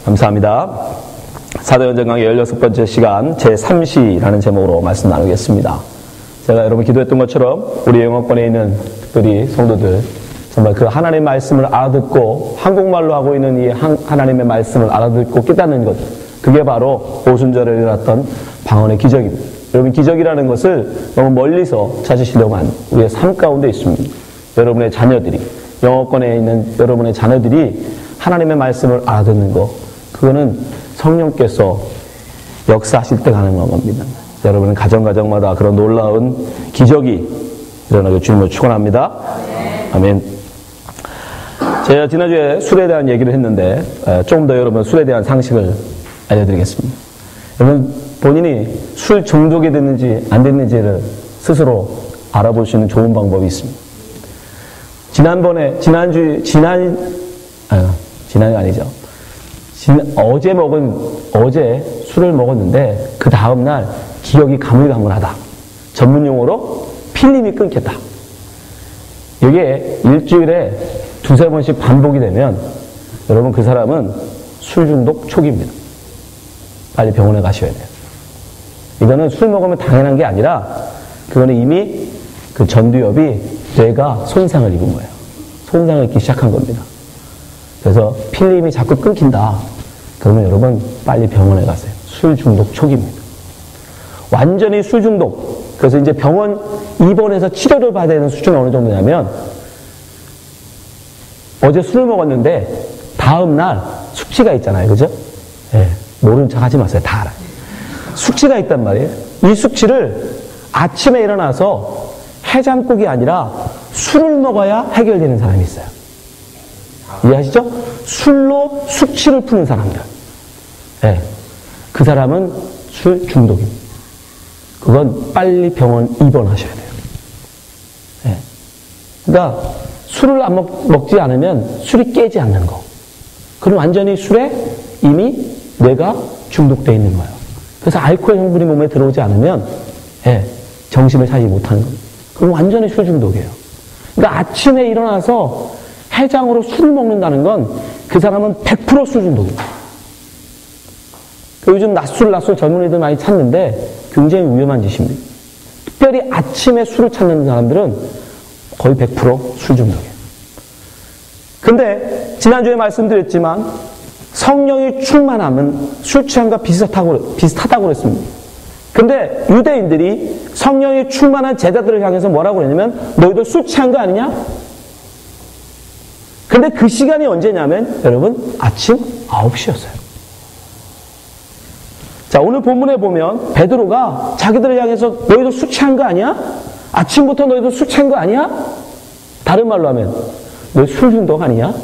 감사합니다. 사도행전 강의 16번째 시간 제3시라는 제목으로 말씀 나누겠습니다. 제가 여러분 기도했던 것처럼 우리 영어권에 있는 특별히 성도들 정말 그 하나님의 말씀을 알아듣고 한국말로 하고 있는 이 하나님의 말씀을 알아듣고 깨닫는 것, 그게 바로 오순절에 일어났던 방언의 기적입니다. 여러분, 기적이라는 것을 너무 멀리서 찾으시려고 한 우리의 삶 가운데 있습니다. 여러분의 자녀들이, 영어권에 있는 여러분의 자녀들이 하나님의 말씀을 알아듣는 것, 그거는 성령께서 역사하실 때 가능한 겁니다. 여러분은 가정마다 그런 놀라운 기적이 일어나게 주님을 축원합니다. 아멘. 제가 지난주에 술에 대한 얘기를 했는데 조금 더 여러분 술에 대한 상식을 알려드리겠습니다. 여러분, 본인이 술 중독이 됐는지 안 됐는지를 스스로 알아볼 수 있는 좋은 방법이 있습니다. 어제 술을 먹었는데 그 다음날 기억이 가물가물하다. 전문용어로 필름이 끊겼다. 이게 일주일에 두세 번씩 반복이 되면 여러분, 그 사람은 술 중독 초기입니다. 빨리 병원에 가셔야 돼요. 이거는 술 먹으면 당연한 게 아니라 그거는 이미 그 전두엽이 뇌가 손상을 입은 거예요. 손상을 입기 시작한 겁니다. 그래서 필름이 자꾸 끊긴다. 그러면 여러분 빨리 병원에 가세요. 술 중독 초기입니다. 완전히 술 중독. 그래서 이제 병원 입원해서 치료를 받아야 되는 수준이 어느 정도냐면, 어제 술을 먹었는데 다음날 숙취가 있잖아요. 그죠? 예, 모르는 척 하지 마세요. 다 알아요. 숙취가 있단 말이에요. 이 숙취를 아침에 일어나서 해장국이 아니라 술을 먹어야 해결되는 사람이 있어요. 이해하시죠? 술로 숙취를 푸는 사람들. 예, 그 사람은 술 중독입니다. 그건 빨리 병원 입원하셔야 돼요. 예. 그러니까 술을 안 먹지 않으면 술이 깨지 않는 거. 그럼 완전히 술에 이미 뇌가 중독되어 있는 거예요. 그래서 알코올 성분이 몸에 들어오지 않으면 정신을 차리지 못하는 겁니다. 그럼 완전히 술 중독이에요. 그러니까 아침에 일어나서 해장으로 술을 먹는다는 건 그 사람은 100% 술 중독입니다. 요즘 낮술 젊은이들 많이 찾는데 굉장히 위험한 짓입니다. 특별히 아침에 술을 찾는 사람들은 거의 100% 술 중독이에요. 근데 지난주에 말씀드렸지만 성령이 충만하면 술 취함과 비슷하다고 그랬습니다. 근데 유대인들이 성령이 충만한 제자들을 향해서 뭐라고 그랬냐면, 너희들 술 취한 거 아니냐? 근데 그 시간이 언제냐면 여러분, 아침 9시였어요. 자, 오늘 본문에 보면 베드로가 자기들을 향해서 너희들 술 취한 거 아니야? 아침부터 너희들 술 취한 거 아니야? 다른 말로 하면 너희 술 중독 아니냐?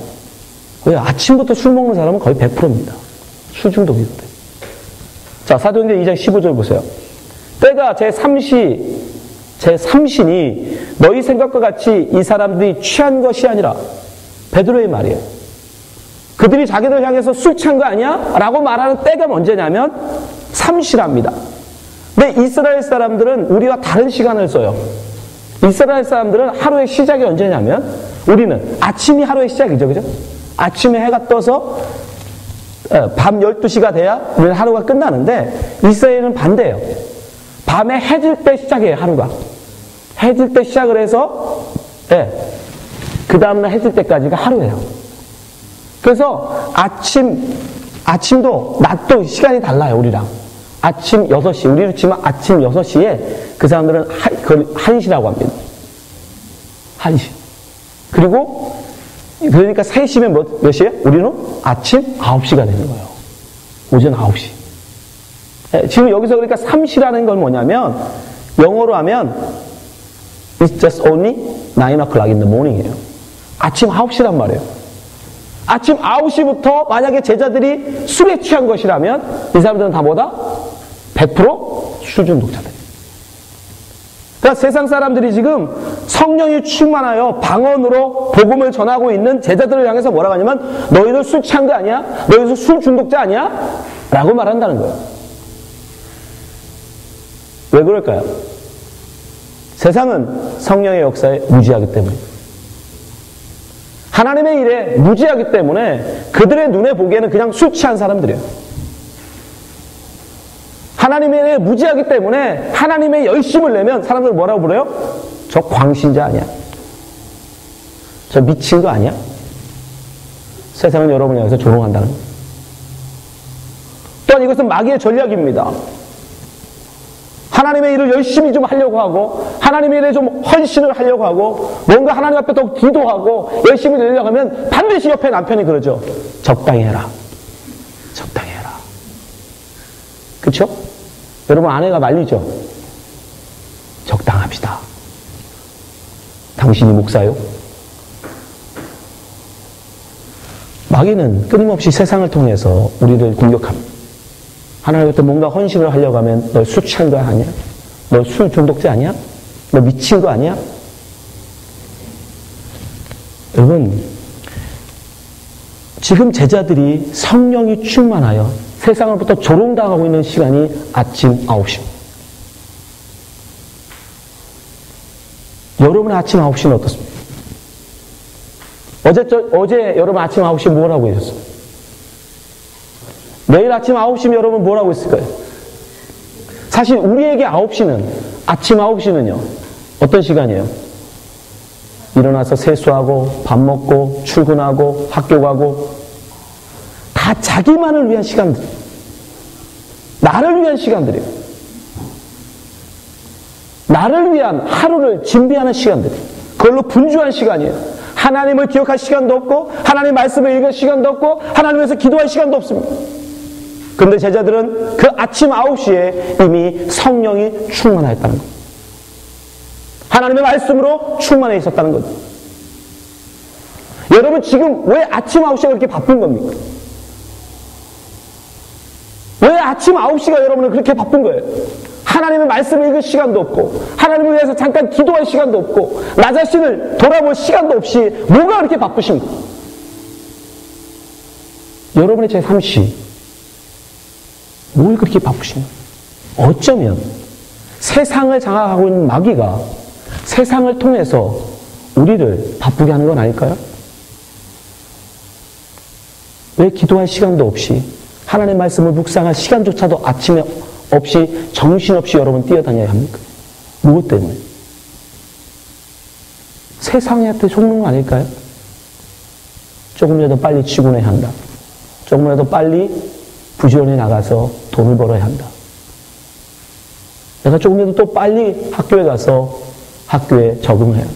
왜? 아침부터 술 먹는 사람은 거의 100%입니다. 술 중독이거든. 자, 사도행전 2장 15절 보세요. 때가 제3신이 너희 생각과 같이 이 사람들이 취한 것이 아니라, 베드로의 말이에요. 그들이 자기들 향해서 술 취한 거 아니야? 라고 말하는 때가 언제냐면 3시랍니다. 근데 이스라엘 사람들은 우리와 다른 시간을 써요. 이스라엘 사람들은 하루의 시작이 언제냐면, 우리는 아침이 하루의 시작이죠. 그죠? 아침에 해가 떠서 밤 12시가 돼야 우리는 하루가 끝나는데, 이스라엘은 반대예요. 밤에 해질 때 시작해요. 하루가 해질 때 시작을 해서 그 다음날 해질 때까지가 하루예요. 그래서 아침도 낮도 시간이 달라요. 우리랑 아침 6시, 우리로 치면 아침 6시에 그 사람들은 그걸 1시라고 합니다. 1시. 그리고 그러니까 3시면 몇 시에? 우리는 아침 9시가 되는 거예요. 오전 9시. 지금 여기서 그러니까 3시라는 건 뭐냐면, 영어로 하면 It's just only 9 o'clock in the morning이에요. 아침 9시란 말이에요. 아침 9시부터 만약에 제자들이 술에 취한 것이라면 이 사람들은 다 뭐다? 100% 술 중독자들. 그러니까 세상 사람들이 지금 성령이 충만하여 방언으로 복음을 전하고 있는 제자들을 향해서 뭐라고 하냐면, 너희들 술 취한 거 아니야? 너희들 술 중독자 아니야? 라고 말한다는 거예요. 왜 그럴까요? 세상은 성령의 역사에 무지하기 때문입니다. 하나님의 일에 무지하기 때문에 그들의 눈에 보기에는 그냥 술 취한 사람들이에요. 하나님의 일에 무지하기 때문에 하나님의 열심을 내면 사람들은 뭐라고 부르요? 저 광신자 아니야? 저 미친 거 아니야? 세상은 여러분을 향해서 조롱한다는 거예요. 또한 이것은 마귀의 전략입니다. 하나님의 일을 열심히 좀 하려고 하고 하나님의 일에 좀 헌신을 하려고 하고 뭔가 하나님 앞에 더 기도하고 열심히 내려고 하면 반드시 옆에 남편이 그러죠. 적당히 해라. 적당히 해라. 그렇죠? 여러분 아내가 말리죠. 적당합시다. 당신이 목사요? 마귀는 끊임없이 세상을 통해서 우리를 공격합니다. 하나님 앞에 뭔가 헌신을 하려고 하면 너 술 취한 거 아니야? 너 술 중독자 아니야? 너 미친 거 아니야? 여러분, 지금 제자들이 성령이 충만하여 세상으로부터 조롱당하고 있는 시간이 아침 9시. 여러분의 아침 9시는 어떻습니까? 어제 여러분 아침 9시에 뭘 하고 계셨어요? 내일 아침 9시면 여러분 뭘 하고 있을까요? 사실 우리에게 9시는, 아침 9시는요, 어떤 시간이에요? 일어나서 세수하고, 밥 먹고, 출근하고, 학교 가고, 다 자기만을 위한 시간들. 나를 위한 시간들이에요. 나를 위한 하루를 준비하는 시간들. 그걸로 분주한 시간이에요. 하나님을 기억할 시간도 없고, 하나님의 말씀을 읽을 시간도 없고, 하나님에서 기도할 시간도 없습니다. 그런데 제자들은 그 아침 9시에 이미 성령이 충만하였다는 것. 하나님의 말씀으로 충만해 있었다는 것. 여러분 지금 왜 아침 9시가 그렇게 바쁜 겁니까? 왜 아침 9시가 여러분은 그렇게 바쁜 거예요? 하나님의 말씀을 읽을 시간도 없고 하나님을 위해서 잠깐 기도할 시간도 없고 나 자신을 돌아볼 시간도 없이 뭐가 그렇게 바쁘신가? 여러분의 제3시 뭘 그렇게 바쁘신가? 어쩌면 세상을 장악하고 있는 마귀가 세상을 통해서 우리를 바쁘게 하는 건 아닐까요? 왜 기도할 시간도 없이 하나님의 말씀을 묵상할 시간조차도 아침에 없이 정신없이 여러분 뛰어다녀야 합니까? 무엇 때문에? 세상한테 속는 거 아닐까요? 조금이라도 빨리 출근해야 한다. 조금이라도 빨리 부지런히 나가서 돈을 벌어야 한다. 내가 조금이라도 또 빨리 학교에 가서 학교에 적응해야 한다.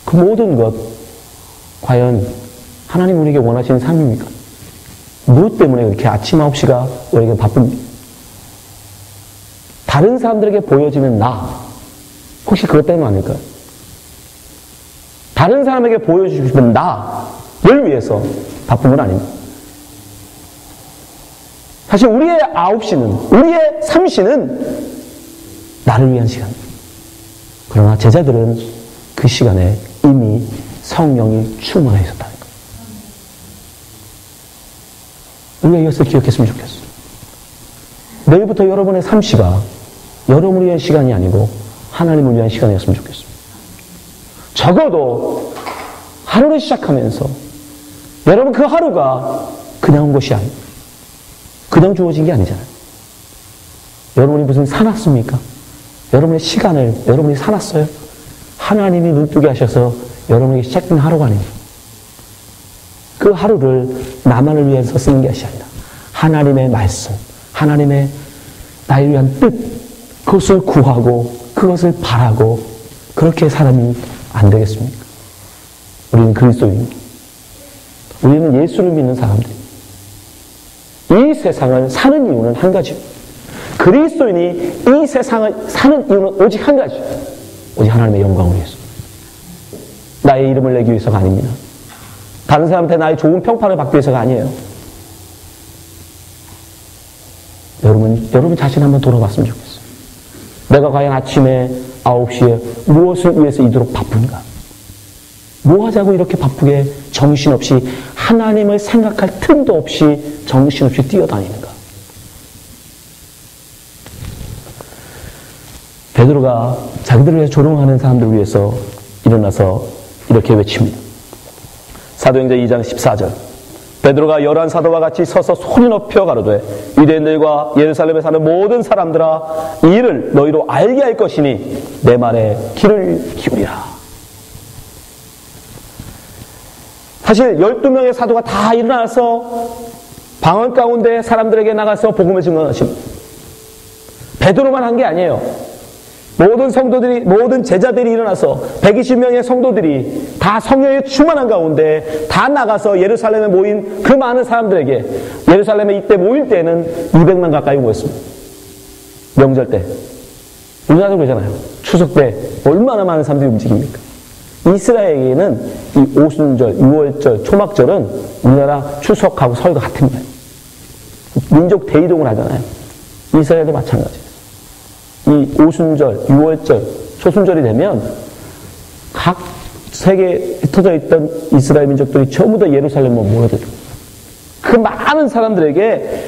그 모든 것 과연 하나님 우리에게 원하시는 삶입니까? 무엇 때문에 그렇게 아침 9시가 우리에게 바쁩니까? 다른 사람들에게 보여지는 나 혹시 그것 때문 아닐까요? 다른 사람에게 보여주고 싶은 나를 위해서 바쁜 건 아닙니다. 사실 우리의 9시는 우리의 3시는 나를 위한 시간입니다. 그러나 제자들은 그 시간에 이미 성령이 충만해 있었다는 거예요. 우리가 이것을 기억했으면 좋겠어요. 내일부터 여러분의 3시가 여러분을 위한 시간이 아니고 하나님을 위한 시간이었으면 좋겠습니다. 적어도 하루를 시작하면서 여러분 그 하루가 그냥 온 것이 아니에요. 그냥 주어진 게 아니잖아요. 여러분이 무슨 사놨습니까? 여러분의 시간을 여러분이 사놨어요? 하나님이 눈뜨게 하셔서 여러분에게 시작된 하루가 아닙니다. 그 하루를 나만을 위해서 쓰는 것이 아니라 하나님의 말씀, 하나님의 나를 위한 뜻, 그것을 구하고 그것을 바라고 그렇게 살아면 안 되겠습니까? 우리는 그리스도입니다. 우리는 예수를 믿는 사람들. 이 세상을 사는 이유는 한 가지입니다. 그리스도인이 이 세상을 사는 이유는 오직 한 가지. 오직 하나님의 영광을 위해서. 나의 이름을 내기 위해서가 아닙니다. 다른 사람한테 나의 좋은 평판을 받기 위해서가 아니에요. 여러분 자신 한번 돌아봤으면 좋겠어요. 내가 과연 아침에 9시에 무엇을 위해서 이토록 바쁜가? 뭐 하자고 이렇게 바쁘게 정신없이 하나님을 생각할 틈도 없이 정신없이 뛰어다니는가? 베드로가 자기들을 위해 조롱하는 사람들을 위해서 일어나서 이렇게 외칩니다. 사도행전 2장 14절. 베드로가 11사도와 같이 서서 소리 높여 가로되 유대인들과 예루살렘에 사는 모든 사람들아 이 일을 너희로 알게 할 것이니 내 말에 귀를 기울이라. 사실 12명의 사도가 다 일어나서 방언 가운데 사람들에게 나가서 복음을 증언하십니다. 베드로만 한 게 아니에요. 모든 성도들이, 모든 제자들이 일어나서 120명의 성도들이 다 성령에 충만한 가운데 다 나가서 예루살렘에 모인 그 많은 사람들에게, 예루살렘에 이때 모일 때는 200만 가까이 모였습니다. 명절 때. 우리나라도 그러잖아요. 추석 때 얼마나 많은 사람들이 움직입니까? 이스라엘에게는 이 오순절, 6월절, 초막절은 우리나라 추석하고 설과 같은 거예요. 민족 대이동을 하잖아요. 이스라엘도 마찬가지예요. 이 오순절, 6월절, 초순절이 되면 각 세계에 흩어져 있던 이스라엘 민족들이 전부 다 예루살렘으로 모여들어요. 그 많은 사람들에게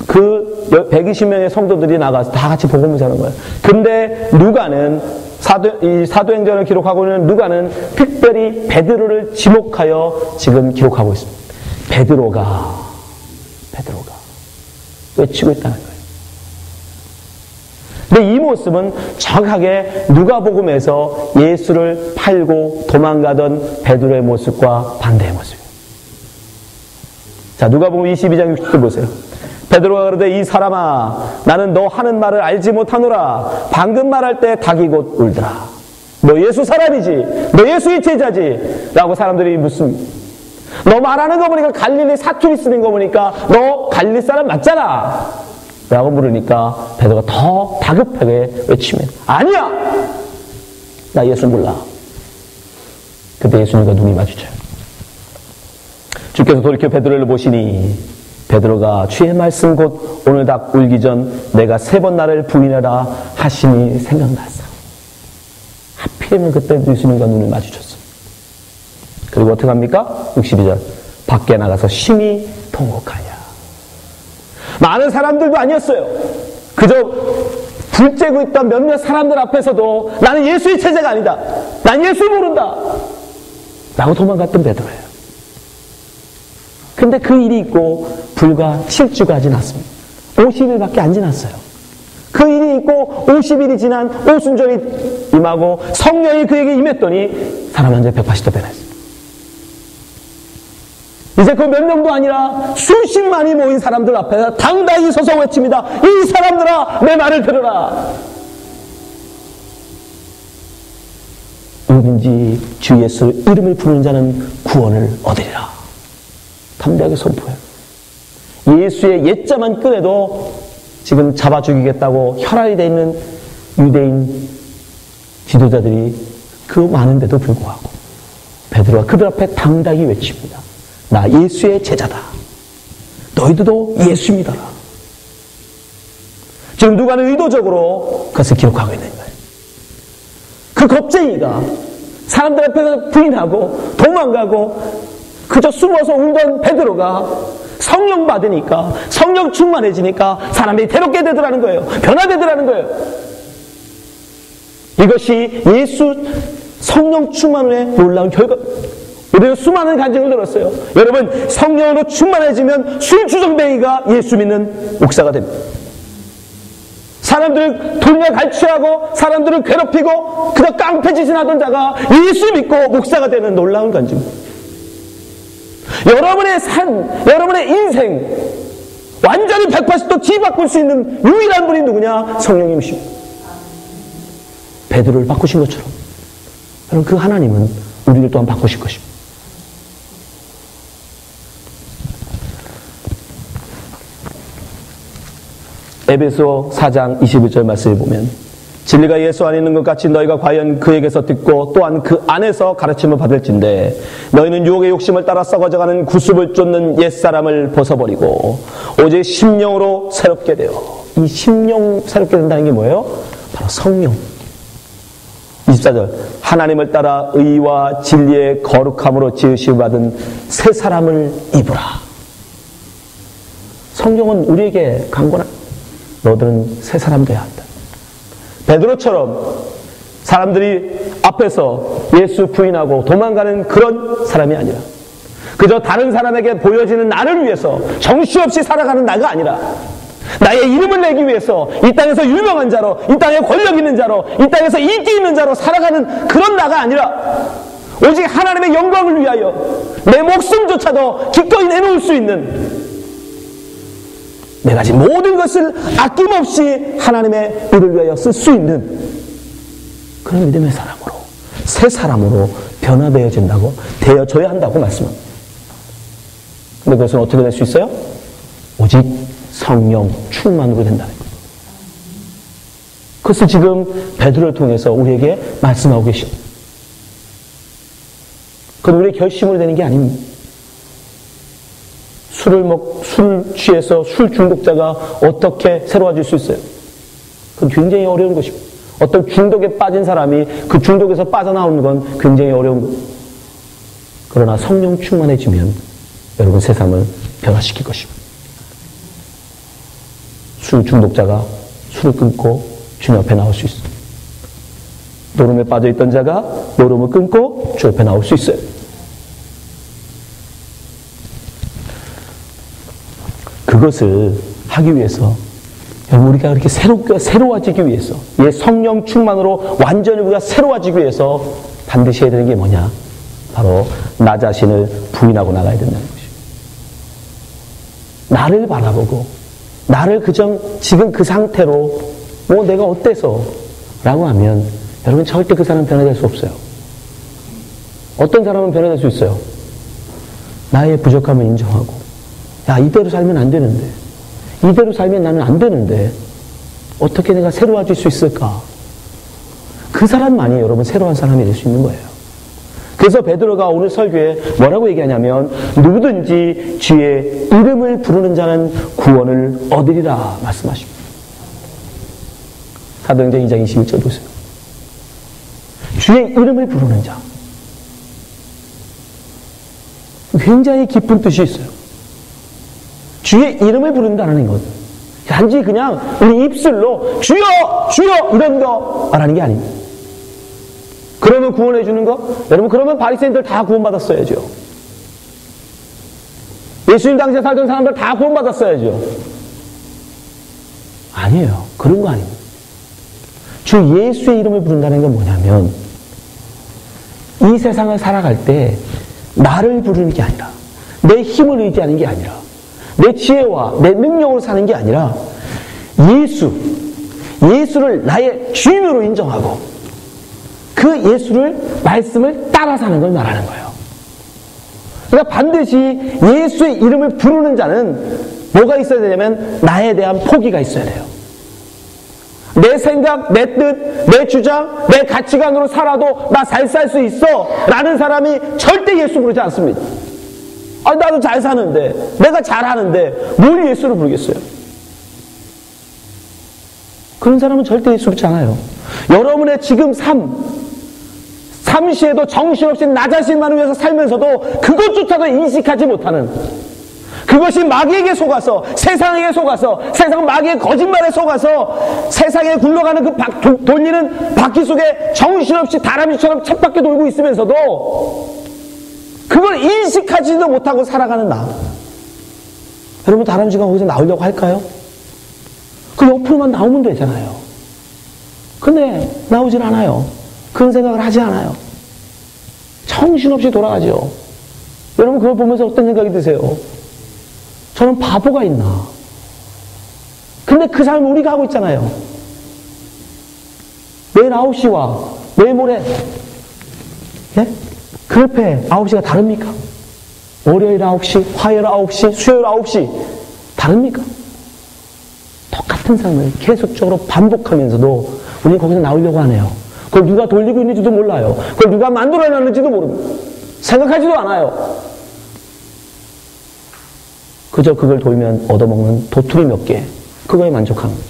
그 120명의 성도들이 나가서 다 같이 복음을 전하는 거예요. 근데 누가는 이 사도행전을 기록하고 있는 누가는 특별히 베드로를 지목하여 지금 기록하고 있습니다. 베드로가 외치고 있다는 거예요. 근데 이 모습은 정확하게 누가복음에서 예수를 팔고 도망가던 베드로의 모습과 반대의 모습이에요. 자, 누가복음 22장 60절 보세요. 베드로가 그러되 이 사람아 나는 너 하는 말을 알지 못하노라. 방금 말할 때 닭이 곧 울더라. 너 예수 사람이지? 너 예수의 제자지? 라고 사람들이 묻습니다. 너 말하는 거 보니까 갈릴리 사투리 쓰는 거 보니까 너 갈릴리 사람 맞잖아. 라고 물으니까 베드로가 더 다급하게 외치면 아니야! 나 예수 몰라. 그때 예수님과 눈이 마주쳐요. 주께서 돌이켜 베드로를 보시니 베드로가 주의 말씀 곧 오늘 닭 울기 전 내가 3번 나를 부인하라 하시니 생각났어. 하필이면 그때 예수님과 눈을 마주쳤어. 그리고 어떻게 합니까? 62절 밖에 나가서 심히 통곡하여. 많은 사람들도 아니었어요. 그저 불쬐고 있던 몇몇 사람들 앞에서도 나는 예수의 제자가 아니다. 난 예수 모른다. 라고 도망갔던 베드로예요. 근데 그 일이 있고 불과 7주가 지났습니다. 50일밖에 안 지났어요. 그 일이 있고 50일이 지난 오순절이 임하고 성령이 그에게 임했더니 사람 한 180도 변했어요. 이제 그 몇 명도 아니라 수십만이 모인 사람들 앞에 당당히 서서 외칩니다. 이 사람들아 내 말을 들으라. 누구든지 주 예수 이름을 부르는 자는 구원을 얻으리라. 담대하게 선포해요. 예수의 옛자만 꺼내도 지금 잡아 죽이겠다고 혈안이 되어 있는 유대인 지도자들이 그 많은데도 불구하고 베드로가 그들 앞에 당당히 외칩니다. 나 예수의 제자다. 너희들도 예수 믿어라. 지금 누가는 의도적으로 그것을 기록하고 있는 거예요. 그 겁쟁이가 사람들 앞에서 부인하고 도망가고 그저 숨어서 울던 베드로가 성령 받으니까 성령 충만해지니까 사람들이 괴롭게 되더라는 거예요. 변화되더라는 거예요. 이것이 예수 성령 충만의 놀라운 결과. 우리는 수많은 간증을 들었어요. 여러분 성령으로 충만해지면 술주정뱅이가 예수 믿는 목사가 됩니다. 사람들을 돌려 갈취하고 사람들을 괴롭히고 그저 깡패짓을 하던 자가 예수 믿고 목사가 되는 놀라운 간증. 여러분의 삶, 여러분의 인생 완전히 180도 뒤바꿀 수 있는 유일한 분이 누구냐? 성령님이십니다. 베드로를 바꾸신 것처럼 여러분 그 하나님은 우리를 또한 바꾸실 것입니다. 에베소 4장 21절 말씀을 보면 진리가 예수 안에 있는 것 같이 너희가 과연 그에게서 듣고 또한 그 안에서 가르침을 받을진대 너희는 유혹의 욕심을 따라 썩어져가는 구습을 쫓는 옛사람을 벗어버리고 오직 심령으로 새롭게 되어 이 심령 새롭게 된다는 게 뭐예요? 바로 성령. 24절 하나님을 따라 의와 진리의 거룩함으로 지으심을 받은 새 사람을 입으라. 성령은 우리에게 강권한 너들은 새 사람 되어야 한다. 베드로처럼 사람들이 앞에서 예수 부인하고 도망가는 그런 사람이 아니라 그저 다른 사람에게 보여지는 나를 위해서 정신없이 살아가는 나가 아니라 나의 이름을 내기 위해서 이 땅에서 유명한 자로, 이 땅에 권력 있는 자로, 이 땅에서 인기 있는 자로 살아가는 그런 나가 아니라 오직 하나님의 영광을 위하여 내 목숨조차도 기꺼이 내놓을 수 있는, 내가 가진 모든 것을 아낌없이 하나님의 일을 위하여 쓸 수 있는 그런 믿음의 사람으로, 새 사람으로 변화되어져야 한다고 말씀합니다. 근데 그것은 어떻게 될 수 있어요? 오직 성령 충만으로 된다는 거예요. 그것을 지금 베드로를 통해서 우리에게 말씀하고 계십니다. 그건 우리의 결심으로 되는 게 아닙니다. 술 취해서 술 중독자가 어떻게 새로워질 수 있어요? 그건 굉장히 어려운 것입니다. 어떤 중독에 빠진 사람이 그 중독에서 빠져나오는 건 굉장히 어려운 거예요. 그러나 성령 충만해지면 여러분 세상을 변화시킬 것입니다. 술 중독자가 술을 끊고 주님 앞에 나올 수 있어요. 노름에 빠져있던 자가 노름을 끊고 주 앞에 나올 수 있어요. 그것을 하기 위해서 우리가 그렇게 새로워지기 위해서, 예, 성령 충만으로 완전히 우리가 새로워지기 위해서 반드시 해야 되는 게 뭐냐? 바로 나 자신을 부인하고 나가야 된다는 것입니다. 나를 바라보고 나를 지금 그 상태로 내가 어때서 라고 하면 여러분 절대 그 사람은 변화될 수 없어요. 어떤 사람은 변화될 수 있어요? 나의 부족함을 인정하고, 야, 이대로 살면 안 되는데, 이대로 살면 나는 안 되는데 어떻게 내가 새로워질 수 있을까? 그 사람만이 여러분 새로운 사람이 될 수 있는 거예요. 그래서 베드로가 오늘 설교에 뭐라고 얘기하냐면 누구든지 주의 이름을 부르는 자는 구원을 얻으리라 말씀하십니다. 사도행전 2장 21절 보세요. 주의 이름을 부르는 자. 굉장히 깊은 뜻이 있어요. 주의 이름을 부른다는 것. 단지 그냥 우리 입술로 주여! 주여! 이런 거 말하는 게 아닙니다. 그러면 구원해 주는 거? 여러분, 그러면 바리새인들 다 구원받았어야죠. 예수님 당시에 살던 사람들 다 구원받았어야죠. 아니에요. 그런 거 아닙니다. 주 예수의 이름을 부른다는 건 뭐냐면 이 세상을 살아갈 때 나를 부르는 게 아니라, 내 힘을 의지하는 게 아니라, 내 지혜와 내 능력으로 사는 게 아니라 예수를 나의 주인으로 인정하고 그 예수를, 말씀을 따라 사는 걸 말하는 거예요. 그러니까 반드시 예수의 이름을 부르는 자는 뭐가 있어야 되냐면 나에 대한 포기가 있어야 돼요. 내 생각, 내 뜻, 내 주장, 내 가치관으로 살아도 나 잘 살 수 있어 라는 사람이 절대 예수 부르지 않습니다. 나도 잘 사는데, 내가 잘하는데 뭘 예수를 부르겠어요? 그런 사람은 절대 예수 부르지 않아요. 여러분의 지금 삶시에도 정신없이 나 자신만을 위해서 살면서도 그것조차도 인식하지 못하는, 그것이 마귀에게 속아서, 세상에게 속아서, 세상 마귀의 거짓말에 속아서 세상에 굴러가는 그 돌리는 바퀴 속에 정신없이 다람쥐처럼 쳇바퀴 돌고 있으면서도 그걸 인식하지도 못하고 살아가는 나. 여러분, 다람쥐가 거기서 나오려고 할까요? 그 옆으로만 나오면 되잖아요. 근데 나오질 않아요. 그런 생각을 하지 않아요. 정신없이 돌아가죠. 여러분, 그걸 보면서 어떤 생각이 드세요? 저는 바보가 있나? 근데 그 삶을 우리가 하고 있잖아요. 내일 9시와 내일 모레, 예? 그룹에 9시가 다릅니까? 월요일 9시, 화요일 9시, 수요일 9시 다릅니까? 똑같은 삶을 계속적으로 반복하면서도 우리는 거기서 나오려고 하네요. 그걸 누가 돌리고 있는지도 몰라요. 그걸 누가 만들어놨는지도 모릅니다. 생각하지도 않아요. 그저 그걸 돌면 얻어먹는 도토리 몇 개, 그거에 만족하는 거죠.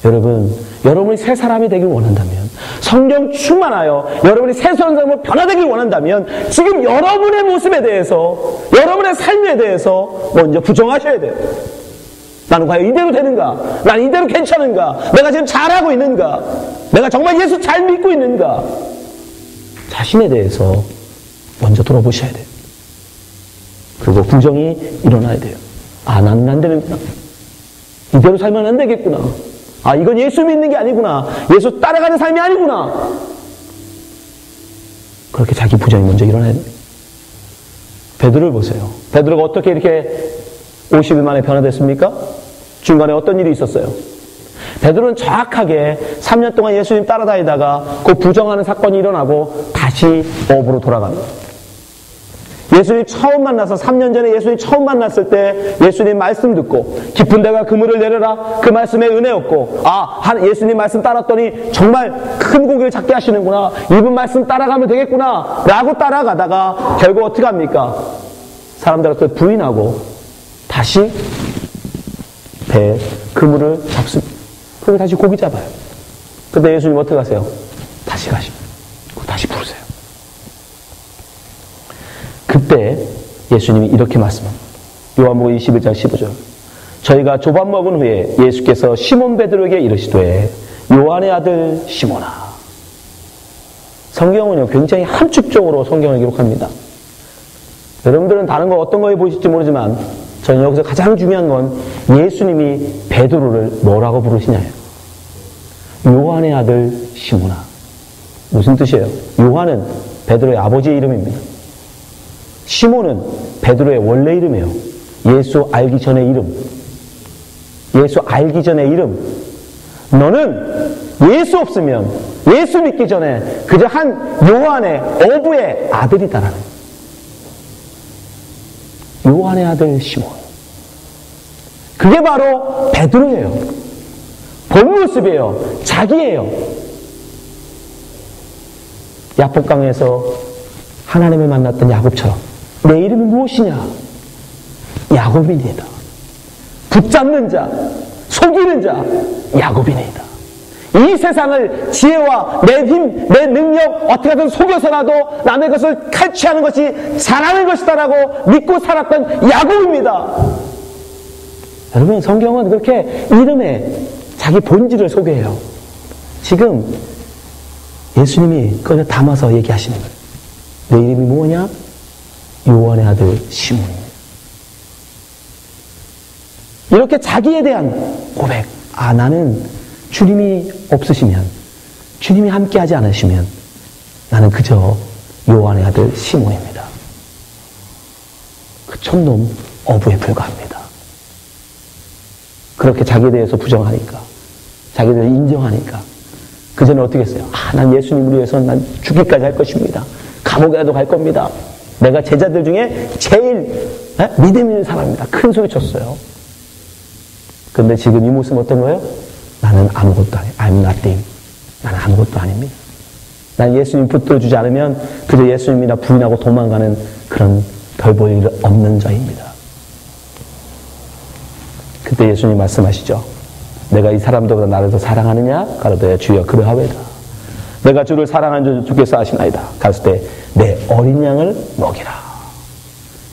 여러분, 여러분이 새 사람이 되길 원한다면, 성령 충만하여 여러분이 새 사람으로 변화되길 원한다면 지금 여러분의 모습에 대해서, 여러분의 삶에 대해서 먼저 부정하셔야 돼요. 나는 과연 이대로 되는가? 나는 이대로 괜찮은가? 내가 지금 잘하고 있는가? 내가 정말 예수 잘 믿고 있는가? 자신에 대해서 먼저 돌아보셔야 돼요. 그리고 부정이 일어나야 돼요. 아, 나는 안 되는구나. 이대로 살면 안 되겠구나. 아, 이건 예수 믿는 게 아니구나. 예수 따라가는 삶이 아니구나. 그렇게 자기 부정이 먼저 일어나야 됩니다. 베드로를 보세요. 베드로가 어떻게 이렇게 50일 만에 변화됐습니까? 중간에 어떤 일이 있었어요? 베드로는 정확하게 3년 동안 예수님 따라다니다가 그 부정하는 사건이 일어나고 다시 업으로 돌아갑니다. 예수님 처음 만나서 3년 전에 예수님 처음 만났을 때 예수님 말씀 듣고 깊은 데가 그물을 내려라 그 말씀에 은혜였고 예수님 말씀 따랐더니 정말 큰 고기를 잡게 하시는구나 이분 말씀 따라가면 되겠구나 라고 따라가다가 결국 어떻게 합니까? 사람들한테 부인하고 다시 배에 그물을 잡습니다. 그리고 다시 고기 잡아요. 근데 예수님 어떻게 하세요? 다시 가십니다. 다시 부르세요. 그때 예수님이 이렇게 말씀합니다. 요한복음 21장 15절. 저희가 조밥 먹은 후에 예수께서 시몬 베드로에게 이르시되 요한의 아들 시몬아. 성경은요 굉장히 함축적으로 성경을 기록합니다. 여러분들은 다른 거 어떤 거에 보실지 모르지만 저는 여기서 가장 중요한 건 예수님이 베드로를 뭐라고 부르시냐예요. 요한의 아들 시몬아. 무슨 뜻이에요? 요한은 베드로의 아버지의 이름입니다. 시몬은 베드로의 원래 이름이에요. 예수 알기 전의 이름. 예수 알기 전의 이름. 너는 예수 없으면 예수 믿기 전에 그저 한 요한의 어부의 아들이다라는 요한의 아들 시몬. 그게 바로 베드로예요. 본 모습이에요. 자기예요. 야복강에서 하나님을 만났던 야곱처럼 내 이름이 무엇이냐? 야곱이니이다. 붙잡는 자, 속이는 자, 야곱이니이다. 이 세상을 지혜와 내 힘, 내 능력 어떻게든 속여서라도 남의 것을 칼취하는 것이 잘하는 것이다라고 믿고 살았던 야곱입니다. 여러분 성경은 그렇게 이름에 자기 본질을 소개해요. 지금 예수님이 그걸 담아서 얘기하시는 거예요. 내 이름이 뭐냐? 요한의 아들 시몬입니다. 이렇게 자기에 대한 고백. 나는 주님이 없으시면, 주님이 함께하지 않으시면 나는 그저 요한의 아들 시몬입니다. 그 촌놈 어부에 불과합니다. 그렇게 자기에 대해서 부정하니까, 자기에 대해서 인정하니까 그 전에 어떻게 했어요? 난 예수님을 위해서 난 죽기까지 할 것입니다. 감옥에라도 갈 겁니다. 내가 제자들 중에 제일 믿음 있는 사람입니다. 큰 소리 쳤어요. 근데 지금 이 모습은 어떤 거예요? 나는 아무것도 아니에요. I'm nothing. 나는 아무것도 아닙니다. 난 예수님 붙들어주지 않으면 그저 예수님이나 부인하고 도망가는 그런 별 볼 일 없는 자입니다. 그때 예수님 말씀하시죠. 내가 이 사람들보다 나를 더 사랑하느냐? 가로되 주여 그러하외다. 내가 주를 사랑하는 줄 주께서 아시나이다. 갔을 때 내 어린 양을 먹이라.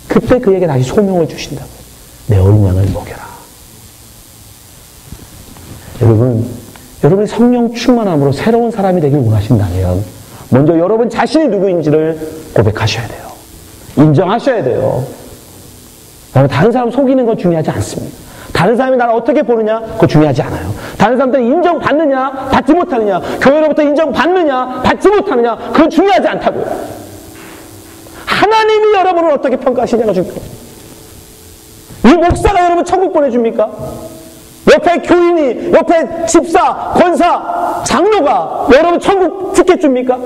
그때 그에게 다시 소명을 주신다고. 내 어린 양을 먹여라. 여러분이 성령 충만함으로 새로운 사람이 되길 원하신다면 먼저 여러분 자신이 누구인지를 고백하셔야 돼요. 인정하셔야 돼요. 다른 사람 속이는 건 중요하지 않습니다. 다른 사람이 나를 어떻게 보느냐? 그거 중요하지 않아요. 다른 사람들은 인정받느냐? 받지 못하느냐? 교회로부터 인정받느냐? 받지 못하느냐? 그건 중요하지 않다고요. 하나님이 여러분을 어떻게 평가하시냐가 중요해요. 이 목사가 여러분 천국 보내줍니까? 옆에 교인이, 옆에 집사, 권사, 장로가 여러분 천국 티켓 줍니까?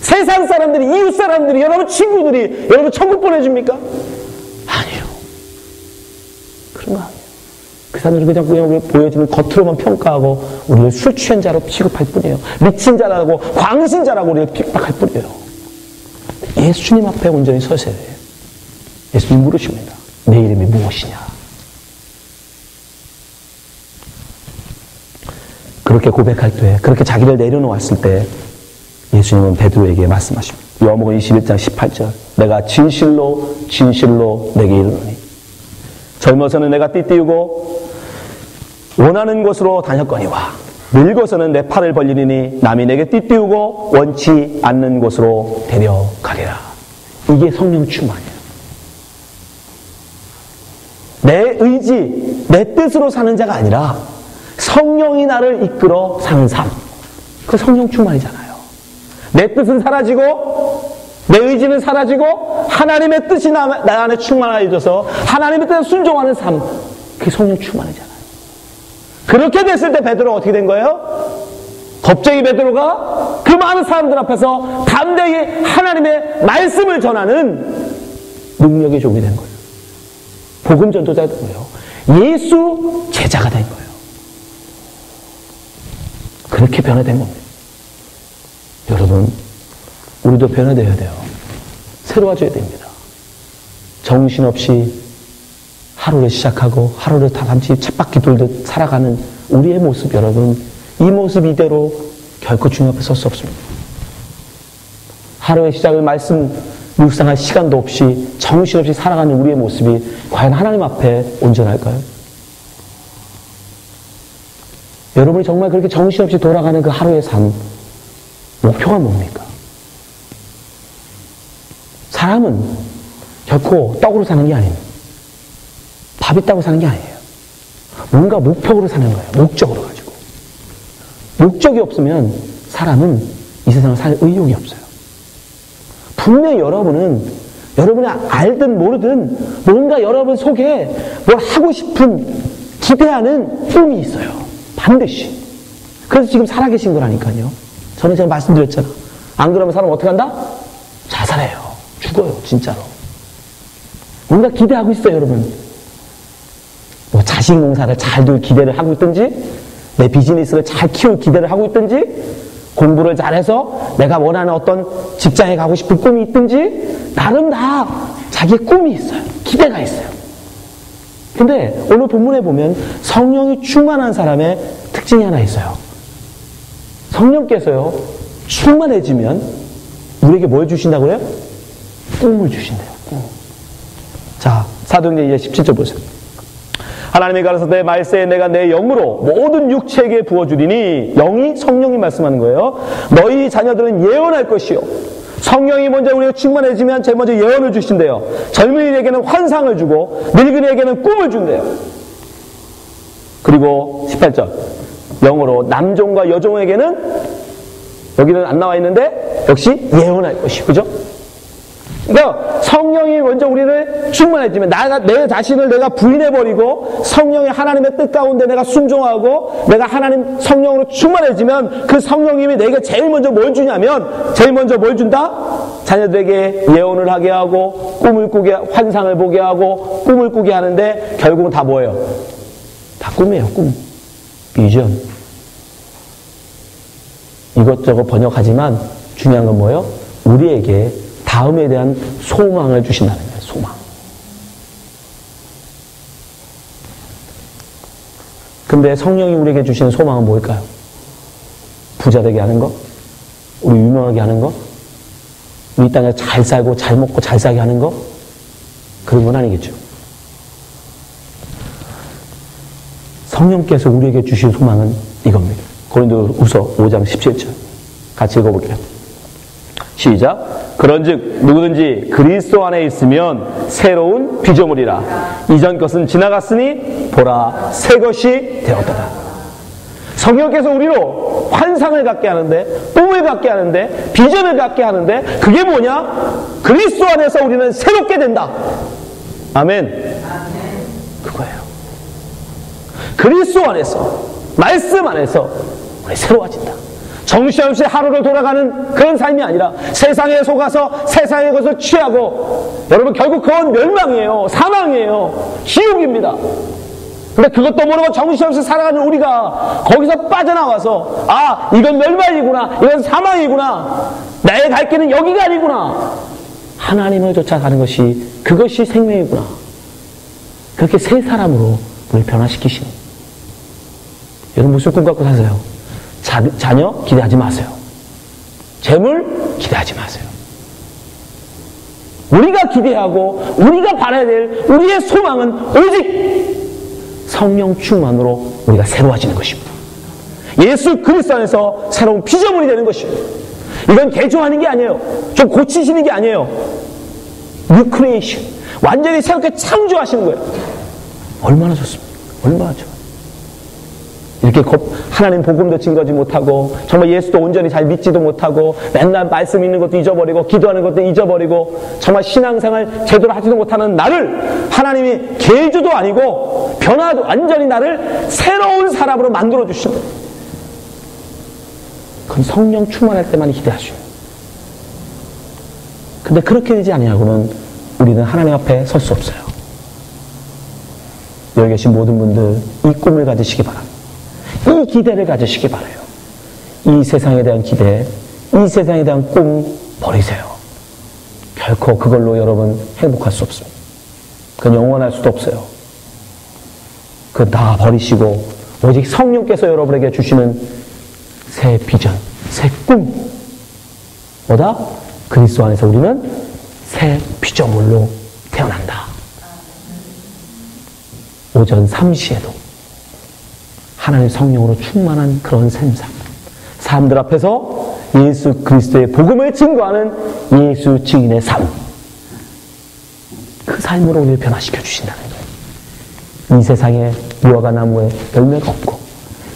세상 사람들이, 이웃 사람들이, 여러분 친구들이 여러분 천국 보내줍니까? 아니에요. 그런 거 아니에요. 그 사람들은 그냥 보여지는 겉으로만 평가하고 우리를 술 취한 자로 취급할 뿐이에요. 미친 자라고, 광신자라고 우리를 핍박할 뿐이에요. 예수님 앞에 온전히 서셔야 돼요. 예수님 물으십니다. 내 이름이 무엇이냐? 그렇게 고백할 때, 그렇게 자기를 내려놓았을 때 예수님은 베드로에게 말씀하십니다. 요한복음 21장 18절. 내가 진실로 진실로 내게 이르노니 젊어서는 내가 띠띠우고 원하는 곳으로 다녔거니와 늙어서는 내 팔을 벌리니 남이 내게 띠띠우고 원치 않는 곳으로 데려가리라. 이게 성령 충만이에요. 내 의지, 내 뜻으로 사는 자가 아니라 성령이 나를 이끌어 사는 삶. 그 성령 충만이잖아요. 내 뜻은 사라지고 내 의지는 사라지고 하나님의 뜻이 나 안에 충만해져서 하나님의 뜻에 순종하는 삶. 그게 성령 충만이잖아요. 그렇게 됐을 때 베드로가 어떻게 된 거예요? 겁쟁이 베드로가 그 많은 사람들 앞에서 담대히 하나님의 말씀을 전하는 능력의 종이 된 거예요. 복음 전도자가 된 거예요. 예수 제자가 된 거예요. 그렇게 변화된 겁니다. 여러분, 우리도 변화되어야 돼요. 새로워져야 됩니다. 정신없이 하루를 시작하고 하루를 다 잠시 쳇바퀴 돌듯 살아가는 우리의 모습, 여러분, 이 모습 이대로 결코 주님 앞에 설 수 없습니다. 하루의 시작을 말씀 묵상할 시간도 없이 정신없이 살아가는 우리의 모습이 과연 하나님 앞에 온전할까요? 여러분이 정말 그렇게 정신없이 돌아가는 그 하루의 삶, 목표가 뭡니까? 사람은 결코 떡으로 사는 게 아닙니다. 밥 있다고 사는 게 아니에요. 뭔가 목표로 사는 거예요. 목적으로 가지고. 목적이 없으면 사람은 이 세상을 살 의욕이 없어요. 분명히 여러분이 알든 모르든 뭔가 여러분 속에 뭘 하고 싶은 기대하는 꿈이 있어요. 반드시. 그래서 지금 살아계신 거라니까요. 저는 제가 말씀드렸잖아. 안 그러면 사람 어떻게 한다? 자살해요. 죽어요. 진짜로. 뭔가 기대하고 있어요, 여러분. 뭐 자식 농사를 잘 둘 기대를 하고 있든지, 내 비즈니스를 잘 키울 기대를 하고 있든지, 공부를 잘해서 내가 원하는 어떤 직장에 가고 싶은 꿈이 있든지, 나름 다 자기의 꿈이 있어요. 기대가 있어요. 근데 오늘 본문에 보면 성령이 충만한 사람의 특징이 하나 있어요. 성령께서요, 충만해지면 우리에게 뭘 주신다고 그래요? 꿈을 주신대요. 꿈. 자, 사도행전 2장 17절 보세요. 하나님이 가라사대 말세에 내가 내 영으로 모든 육체에게 부어주리니, 영이 성령이 말씀하는 거예요. 너희 자녀들은 예언할 것이요. 성령이 먼저 우리가 충만해지면 제일 먼저 예언을 주신대요. 젊은이에게는 환상을 주고 늙은이에게는 꿈을 준대요. 그리고 18절, 영으로 남종과 여종에게는, 여기는 안 나와 있는데 역시 예언할 것이, 그죠? 그러니까 성령이 먼저 우리를 충만해지면, 내 자신을 내가 부인해버리고 성령의 하나님의 뜻 가운데 내가 순종하고 내가 하나님 성령으로 충만해지면, 그 성령님이 내게 제일 먼저 뭘 주냐면, 제일 먼저 뭘 준다? 자녀들에게 예언을 하게 하고 꿈을 꾸게, 환상을 보게 하고 꿈을 꾸게 하는데, 결국은 다 뭐예요? 다 꿈이에요. 꿈. 비전. 이것저것 번역하지만 중요한 건 뭐예요? 우리에게 다음에 대한 소망을 주신다는 거예요. 소망. 근데 성령이 우리에게 주시는 소망은 뭘까요? 부자 되게 하는 거? 우리 유명하게 하는 거? 이 땅에 잘 살고 잘 먹고 잘 살게 하는 거? 그런 건 아니겠죠. 성령께서 우리에게 주신 소망은 이겁니다. 고린도후서 5장 17절 같이 읽어볼게요. 시작. 그런즉 누구든지 그리스도 안에 있으면 새로운 피조물이라. 이전 것은 지나갔으니 보라 새 것이 되었다. 성령께서 우리로 환상을 갖게 하는데, 꿈을 갖게 하는데, 비전을 갖게 하는데, 그게 뭐냐? 그리스도 안에서 우리는 새롭게 된다. 아멘. 그거예요. 그리스도 안에서, 말씀 안에서 우리 새로워진다. 정신없이 하루를 돌아가는 그런 삶이 아니라 세상에 속아서 세상의 것을 취하고, 여러분 결국 그건 멸망이에요. 사망이에요. 지옥입니다. 근데 그것도 모르고 정신없이 살아가는 우리가 거기서 빠져나와서, 아, 이건 멸망이구나, 이건 사망이구나, 나의 갈 길은 여기가 아니구나, 하나님을 쫓아가는 것이, 그것이 생명이구나, 그렇게 새 사람으로 우리를 변화시키시니. 여러분 무슨 꿈 갖고 사세요? 자녀 기대하지 마세요. 재물 기대하지 마세요. 우리가 기대하고 우리가 바라야 될 우리의 소망은 오직 성령 충만으로 우리가 새로워지는 것입니다. 예수 그리스도 안에서 새로운 피조물이 되는 것입니다. 이건 개조하는 게 아니에요. 좀 고치시는 게 아니에요. New creation. 완전히 새롭게 창조하시는 거예요. 얼마나 좋습니까? 얼마나 좋아요. 이렇게 하나님 복음도 증거하지 못하고 정말 예수도 온전히 잘 믿지도 못하고 맨날 말씀 읽는 것도 잊어버리고 기도하는 것도 잊어버리고 정말 신앙생활 제대로 하지도 못하는 나를 하나님이 개조도 아니고 변화도 완전히 나를 새로운 사람으로 만들어 주신다. 그건 성령 충만할 때만 기대하시오. 근데 그렇게 되지 아니하고는 우리는 하나님 앞에 설 수 없어요. 여기 계신 모든 분들 이 꿈을 가지시기 바랍니다. 이 기대를 가지시기 바라요. 이 세상에 대한 기대, 이 세상에 대한 꿈 버리세요. 결코 그걸로 여러분 행복할 수 없습니다. 그건 영원할 수도 없어요. 그건 다 버리시고 오직 성령께서 여러분에게 주시는 새 비전, 새 꿈. 뭐다? 그리스도 안에서 우리는 새 피조물로 태어난다. 오전 3시에도 하나님의 성령으로 충만한 그런 삶, 사람들 앞에서 예수 그리스도의 복음을 증거하는 예수 증인의 삶, 그 삶으로 우리를 변화시켜 주신다는 거예요. 이 세상에 무화과 나무에 열매가 없고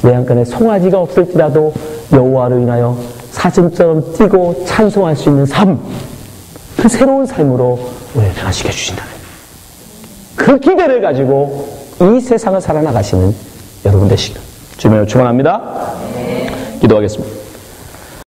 외양간에 송아지가 없을지라도 여호와를 인하여 사슴처럼 뛰고 찬송할 수 있는 삶, 그 새로운 삶으로 우리를 변화시켜 주신다는 거예요. 그 기대를 가지고 이 세상을 살아나가시는 여러분 되시길 주님을 축원합니다. 기도하겠습니다.